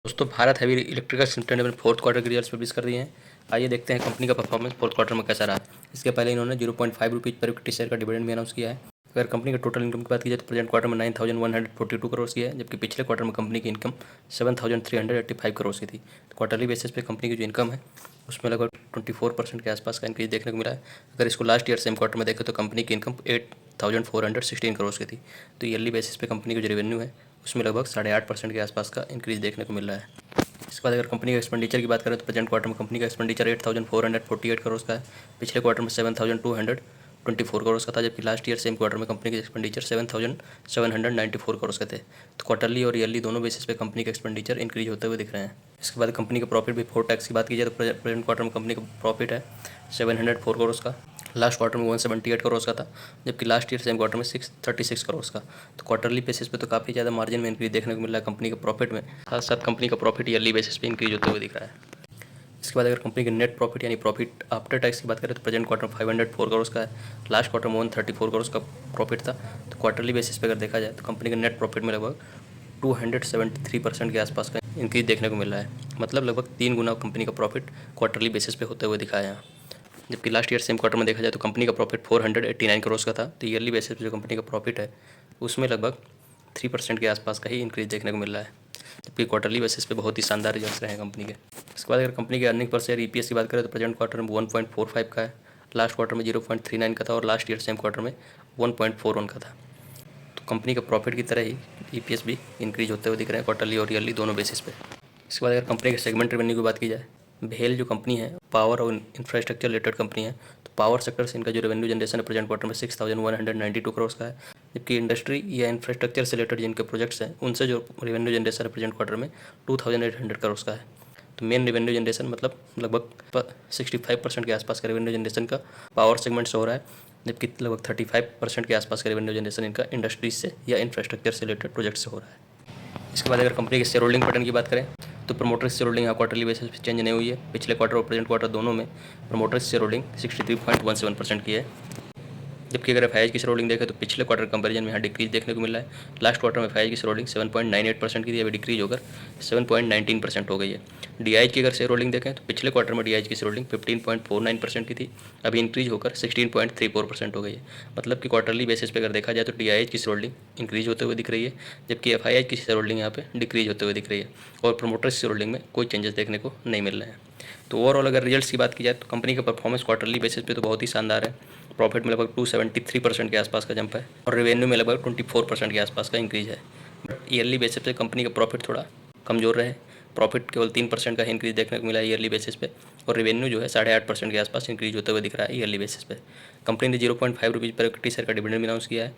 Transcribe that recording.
दोस्तों Bharat heavy electricals limited ने fourth quarter के रिजल्ट्स पब्लिश कर दिए हैं। आइए देखते हैं कंपनी का परफॉर्मेंस फोर्थ क्वार्टर में कैसा रहा। इसके पहले इन्होंने 0.5 रुपीज़ पर इक्विटी शेयर का डिविडेंड भी अनाउंस किया है। अगर कंपनी का टोटल इनकम की बात की जाए तो प्रेजेंट क्वार्टर में 9,142 करोड़ की है, जबकि पिछले क्वार्टर में कंपनी की इनकम 7,385 करोड़ की थी। तो क्वार्टरली बेसिस पे कंपनी की जो इनकम है उसमें लगभग 24% के आसपास का इंक्रीज देखने को मिला है। अगर इसको लास्ट ईयर सेम क्वार्टर में देखें तो कंपनी की इनकम 8,416 करोड़ की थी। तो ईयरली बेसिस पे कंपनी की जो रेवेन्यू है उसमें लगभग 8.5% के आसपास का इंक्रीज देखने को मिल रहा है। इसके बाद अगर कंपनी का एक्सपेंडिचर की बात करें तो प्रेजेंट क्वार्टर में कंपनी का एक्सपेंडिचर 8,448 करोड़ का है। पिछले क्वार्टर में 7,224 करोड़ का था, जबकि लास्ट ईयर सेम क्वार्टर में कंपनी के एक्सपेंडिचर 7,794 करोड़ के थे। तो क्वार्टरली और ईयरली दोनों बेसिस पे कंपनी का एक्सपेंडिचर इंक्रीज होते हुए दिख रहे हैं। इसके बाद कंपनी का प्रॉफिट बिफोर टैक्स की बात की जाए तो प्रेजेंट क्वार्टर में कंपनी का प्रॉफिट है 704 करोड़ का। लास्ट क्वार्टर में 178 करोड़ का था, जबकि लास्ट ईयर सेम क्वार्टर में 636 करोड़ का। तो क्वार्टरली बेसिस पे तो काफ़ी ज़्यादा मार्जिन में इंक्रीज देखने को मिल रहा है कंपनी के प्रॉफिट में। साथ साथ कंपनी का प्रॉफिट ईयरली बेसिस पे इंक्रीज होते हुए दिख रहा है। इसके बाद अगर कंपनी के नेट प्रॉफिट यानी प्रॉफिट आफ्टर टैक्स की बात करें तो प्रेजेंट क्वार्टर में 504 करोड़ का है। लास्ट क्वार्टर में 134 करोड़ का प्रॉफिट था। तो क्वार्टरली बेसिस पे अगर देखा जाए तो कंपनी के नेट प्रॉफिट में लगभग 273% के आसपास का इंक्रीज देखने को मिल रहा है। मतलब लगभग 3 गुना कंपनी का प्रॉफिट क्वार्टरली बेसिस पे होते हुए दिखा है यहाँ। जबकि लास्ट ईयर सेम क्वार्टर में देखा जाए तो कंपनी का प्रॉफिट 489 करोड़ का था। तो ईयरली बेसिस पे जो कंपनी का प्रॉफिट है उसमें लगभग 3% के आसपास का ही इंक्रीज देखने को मिल रहा है, जबकि क्वार्टरली बेसिस पे बहुत ही शानदार रिजल्ट्स रहे हैं कंपनी के। इसके बाद अगर कंपनी के अर्निंग पर शेयर ईपीएस की बात करें तो प्रेजेंट क्वार्टर में 1.45 का है। लास्ट क्वार्टर में 0.39 का था और लास्ट ईयर सेम क्वार्टर में 1.41 का था। तो कंपनी का प्रॉफिट की तरह ही ईपीएस भी इंक्रीज होते हुए दिख रहे हैं क्वार्टरली और ईयरली दोनों बेसिस पे। इसके बाद अगर कंपनी के सेगमेंट रेवेन्यू की बात की जाए, भेल जो कंपनी है पावर और इंफ्रास्ट्रक्चर रिलेटेड कंपनी है। तो पावर सेक्टर से इनका जो रेवेन्यू जनरेशन है प्रेजेंट क्वार्टर में 6,192 करोड़ का है, जबकि इंडस्ट्री या इंफ्रास्ट्रक्चर से रिलेटेड जिनके प्रोजेक्ट्स हैं उनसे जो रेवेन्यू जनरेशन है प्रेजेंट क्वार्टर में 2,800 करोड़ का है। तो मेन रेवेन्यू जनरेशन मतलब लगभग 65% के आसपास का रेवेन्यू जनरेशन का पावर सेगमेंट से हो रहा है, जबकि लगभग 35% के आसपास का रेवेन्यू जनरेशन इनका इंडस्ट्रीज से या इंफ्रास्ट्रक्चर से रिलेटेड प्रोजेक्ट से हो रहा है। इसके बाद अगर कंपनी के शेयर होल्डिंग पैटर्न की बात करें तो प्रमोटर शेयर होल्डिंग यहाँ क्वार्टरली बेसिस पे चेंज नहीं हुई है। पिछले क्वार्टर और प्रेजेंट क्वार्टर दोनों में प्रमोटर शेयर होल्डिंग 63.17% की है, जबकि अगर एफआईआई की शेयर होल्डिंग देखें तो पिछले क्वार्टर कंपैरिजन में यहाँ डिक्रीज देखने को मिल रहा है। लास्ट क्वार्टर में एफआईआई की शेयर होल्डिंग 7.98% की थी, अभी डिक्रीज होकर 7.19% हो गई है। डीआईएच की अगर शेयर होल्डिंग देखें तो पिछले क्वार्टर में डीआईएच की शेयर होल्डिंग 15.49% की थी, अभी इंक्रीज होकर 16.34% हो गई है। मतलब कि क्वार्टरली बेसिस पे अगर देखा जाए तो डीआईएच की शेयर होल्डिंग इंक्रीज होते हुए दिख रही है, जबकि एफआईआई की शेयर होल्डिंग यहाँ पे डिक्रीज होते हुए दिख रही है और प्रमोटर शेयर होल्डिंग में कोई चेंजेस देखने को नहीं मिल रहे हैं। तो ओवरऑल अगर रिजल्ट्स की बात की जाए तो कंपनी का परफॉर्मेंस क्वार्टरली बेसिस पे तो बहुत ही शानदार है। प्रॉफिट में लगभग 273% के आसपास का जंप है और रेवेन्यू में लगभग 24% के आसपास का इंक्रीज है। बट ईयरली बेसिस पे कंपनी का प्रॉफिट थोड़ा कमज़ोर रहे। प्रॉफिट केवल 3% का इंक्रीज देखने को मिला है ईयरली बेसिस पे और रेवेन्यू जो है 8.5% के आसपास इंक्रीज होते हुए दिख रहा है ईयरली बेसिस पे। कंपनी ने 0.5 रुपीज़ पर इक्विटी शेयर का डिविडेंड भी अनाउंस किया है।